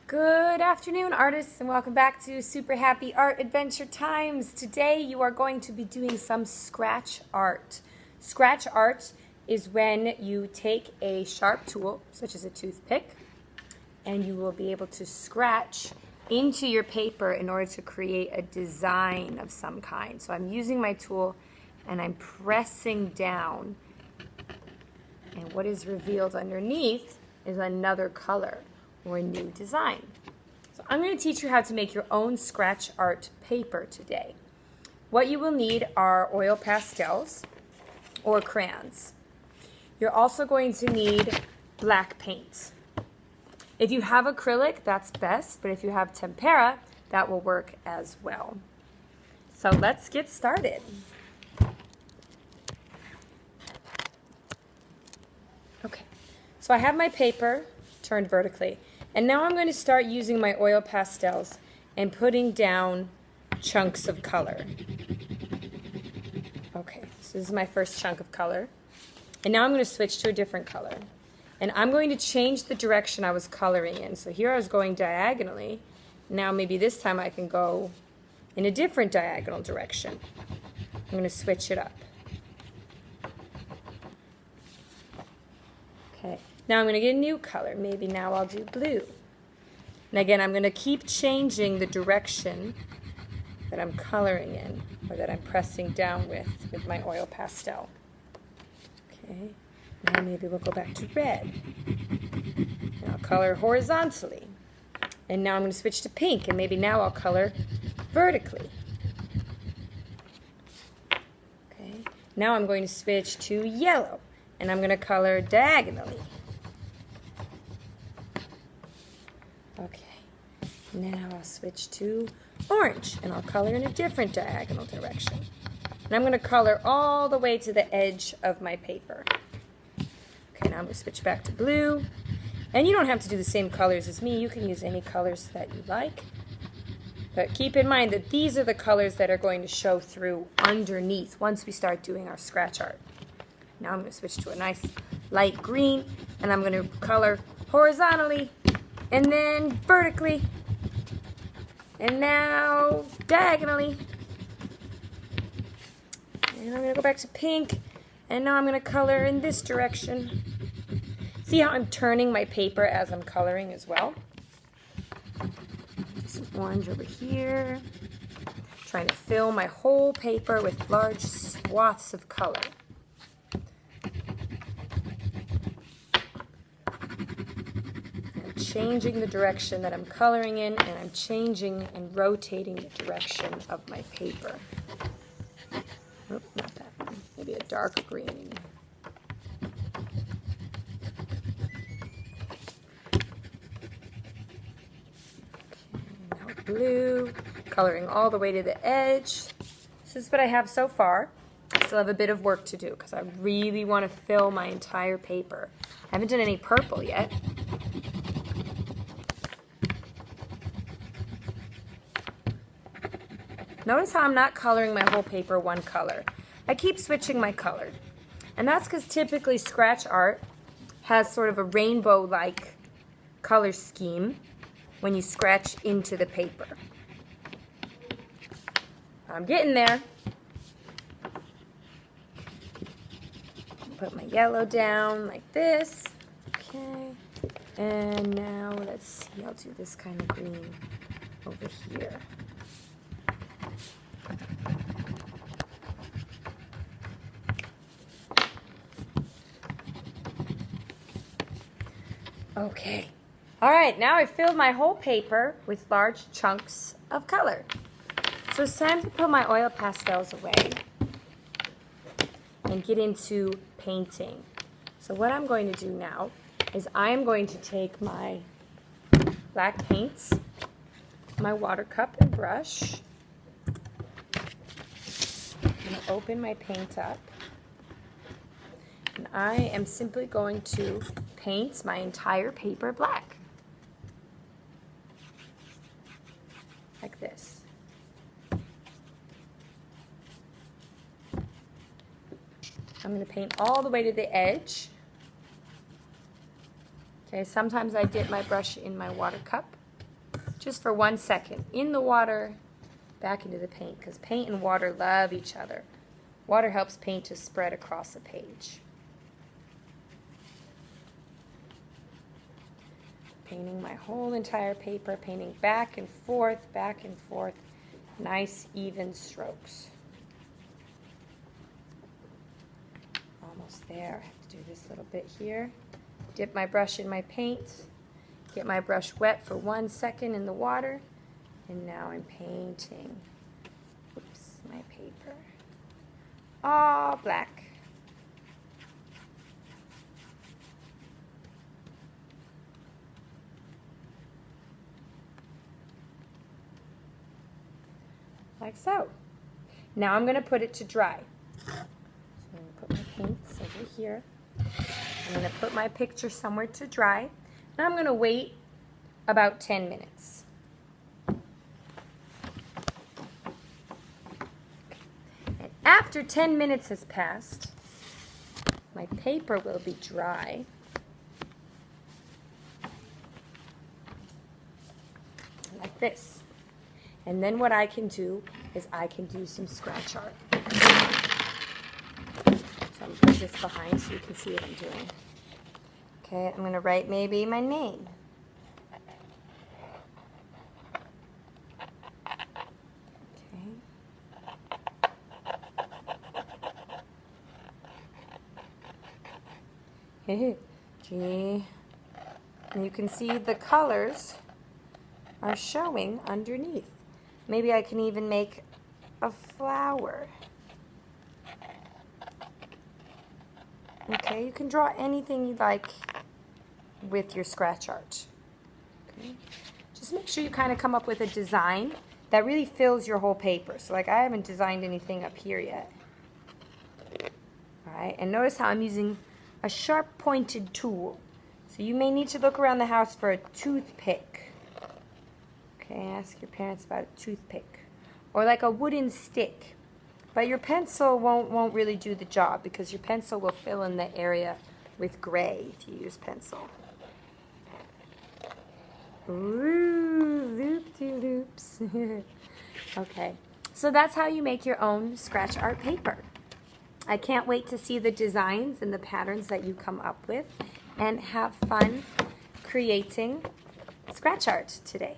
Good afternoon, artists, and welcome back to Super Happy Art Adventure Times. Today you are going to be doing some scratch art. Scratch art is when you take a sharp tool, such as a toothpick, and you will be able to scratch into your paper in order to create a design of some kind. So I'm using my tool and I'm pressing down, and what is revealed underneath is another color or a new design. So I'm going to teach you how to make your own scratch art paper today. What you will need are oil pastels or crayons. You're also going to need black paint. If you have acrylic, that's best, but if you have tempera, that will work as well. So let's get started. Okay, so I have my paper turned vertically. And now I'm going to start using my oil pastels and putting down chunks of color. Okay, so this is my first chunk of color. And now I'm going to switch to a different color. And I'm going to change the direction I was coloring in. So here I was going diagonally. Now maybe this time I can go in a different diagonal direction. I'm going to switch it up. Okay. Now I'm going to get a new color. Maybe now I'll do blue. And again, I'm going to keep changing the direction that I'm coloring in, or that I'm pressing down with my oil pastel. Okay. Now maybe we'll go back to red. And I'll color horizontally. And now I'm going to switch to pink, and maybe now I'll color vertically. Okay. Now I'm going to switch to yellow, and I'm going to color diagonally. Okay, now I'll switch to orange, and I'll color in a different diagonal direction. And I'm going to color all the way to the edge of my paper. Okay, now I'm going to switch back to blue. And you don't have to do the same colors as me. You can use any colors that you like. But keep in mind that these are the colors that are going to show through underneath once we start doing our scratch art. Now I'm going to switch to a nice light green, and I'm going to color horizontally, and then vertically, and now diagonally. And I'm going to go back to pink, and now I'm going to color in this direction. See how I'm turning my paper as I'm coloring as well? Some orange over here. Trying to fill my whole paper with large swaths of color. Changing the direction that I'm coloring in, and I'm changing and rotating the direction of my paper. Oh, not that one. Maybe a dark green. Okay, now blue, coloring all the way to the edge. This is what I have so far. I still have a bit of work to do because I really want to fill my entire paper. I haven't done any purple yet. Notice how I'm not coloring my whole paper one color. I keep switching my color. And that's because typically scratch art has sort of a rainbow-like color scheme when you scratch into the paper. I'm getting there. Put my yellow down like this. Okay. And now let's see, I'll do this kind of green over here. Okay. All right, now I've filled my whole paper with large chunks of color. So it's time to put my oil pastels away and get into painting. So what I'm going to do now is I'm going to take my black paints, my water cup and brush. I'm going to open my paint up. And I am simply going to paint my entire paper black. Like this. I'm going to paint all the way to the edge. Okay, sometimes I dip my brush in my water cup. just for 1 second. In the water, back into the paint, because paint and water love each other. Water helps paint to spread across a page. Painting my whole entire paper, painting back and forth, nice even strokes. Almost there. I have to do this little bit here. Dip my brush in my paint, get my brush wet for 1 second in the water, and now I'm painting. Oops, my paper. All black. Like so. Now I'm going to put it to dry. So I'm going to put my paints over here. I'm going to put my picture somewhere to dry. And I'm going to wait about 10 minutes. And after 10 minutes has passed, my paper will be dry. Like this. And then what I can do is I can do some scratch art. So I'm going to put this behind so you can see what I'm doing. Okay, I'm going to write maybe my name. Okay. G. And you can see the colors are showing underneath. Maybe I can even make a flower. Okay, you can draw anything you like with your scratch art. Okay. Just make sure you kind of come up with a design that really fills your whole paper. So like I haven't designed anything up here yet. Alright, and notice how I'm using a sharp pointed tool. So you may need to look around the house for a toothpick. Okay, ask your parents about a toothpick. Or like a wooden stick. But your pencil won't really do the job because your pencil will fill in the area with gray if you use pencil. Ooh, loop-de-loops. Okay, so that's how you make your own scratch art paper. I can't wait to see the designs and the patterns that you come up with and have fun creating scratch art today.